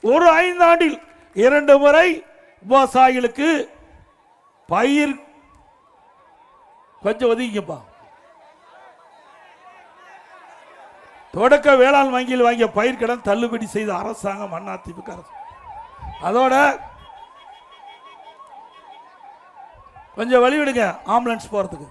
ஒரு 5 ஆண்டில் 2 முறை விவசாயிகளுக்கு பயிர் கொஞ்சம் ஒதுங்கிப்பா. தொடக்க வேளாண் வங்கியில் வாங்கிய பயிர் கடன் தள்ளுபடி செய்த அரசாங்கம் அதிமுக அரசு. அதோட கொஞ்சம் வழி விடுங்க ஆம்புலன்ஸ் போறதுக்கு.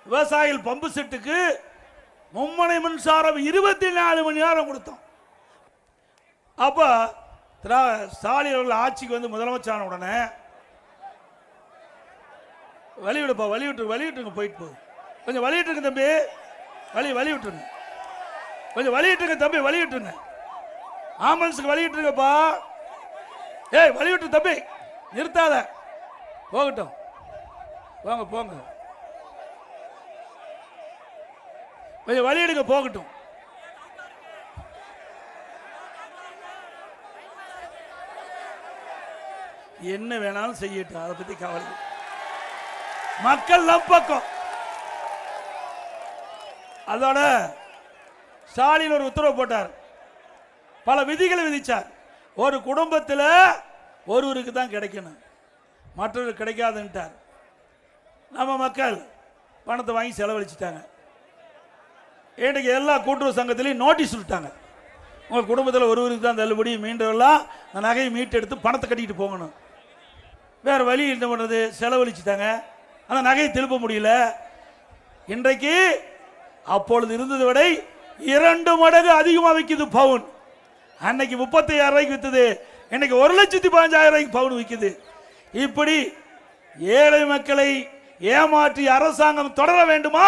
விவசாயிகள் பம்பு செட்டுக்கு மும்முனை மின்சாரம் 24 மணி நேரம் கொடுத்தோம். அப்ப ஸ்டாலின் அவர்கள் ஆட்சிக்கு வந்து முதலமைச்சரான உடனே வழிவிடுப்பா, வழிவிட்டுருங்க, போயிட்டு போகுது. கொஞ்சம் வழிவிட்டுருங்க தம்பி, வழிவிட்டுருங்க, கொஞ்சம் வழிவிட்டுருங்க தம்பி, வழிவிட்டுருங்க. ஆம்புலன்ஸுக்கு வழிவிட்டுருங்கப்பா. ஏய் வழிவிட்டு தம்பி, நிறுத்தாத, போகட்டும், போங்க போங்க, கொஞ்சம் வழியிடுங்க, போகட்டும். என்ன வேணாலும் செய்யட்டும், அதை பத்தி கவலை. மக்கள் நம்பக்கம். அதோட ஸ்டாலின் ஒரு உத்தரவு போட்டார், பல விதிகளை விதிச்சார். ஒரு குடும்பத்தில் ஒருவருக்கு தான் கிடைக்கணும், மற்றவருக்கு கிடைக்காதுன்ட்டார். நம்ம மக்கள் பணத்தை வாங்கி செலவழிச்சிட்டாங்க. இன்னைக்கு எல்லா கூட்டுறவு சங்கத்திலையும் நோட்டீஸ் விட்டாங்க, உங்கள் குடும்பத்தில் ஒருவருக்கு தான் தள்ளுபடி, மீண்டெல்லாம் அந்த நகையை மீட்டு எடுத்து பணத்தை கட்டிட்டு போகணும். வேறு வழி என்ன பண்ணுறது, செலவழிச்சிட்டாங்க, அந்த நகையை திருப்ப முடியல. இன்றைக்கு அப்பொழுது இருந்ததை விட 2 மடங்கு அதிகமாக விற்குது பவுன். அன்னைக்கு 35,000 ரூபாய்க்கு விற்றது, இன்னைக்கு 1,15,000 ரூபாய்க்கு பவுன் விற்குது. இப்படி ஏழை மக்களை ஏமாற்றி அரசாங்கம் தொடர வேண்டுமா?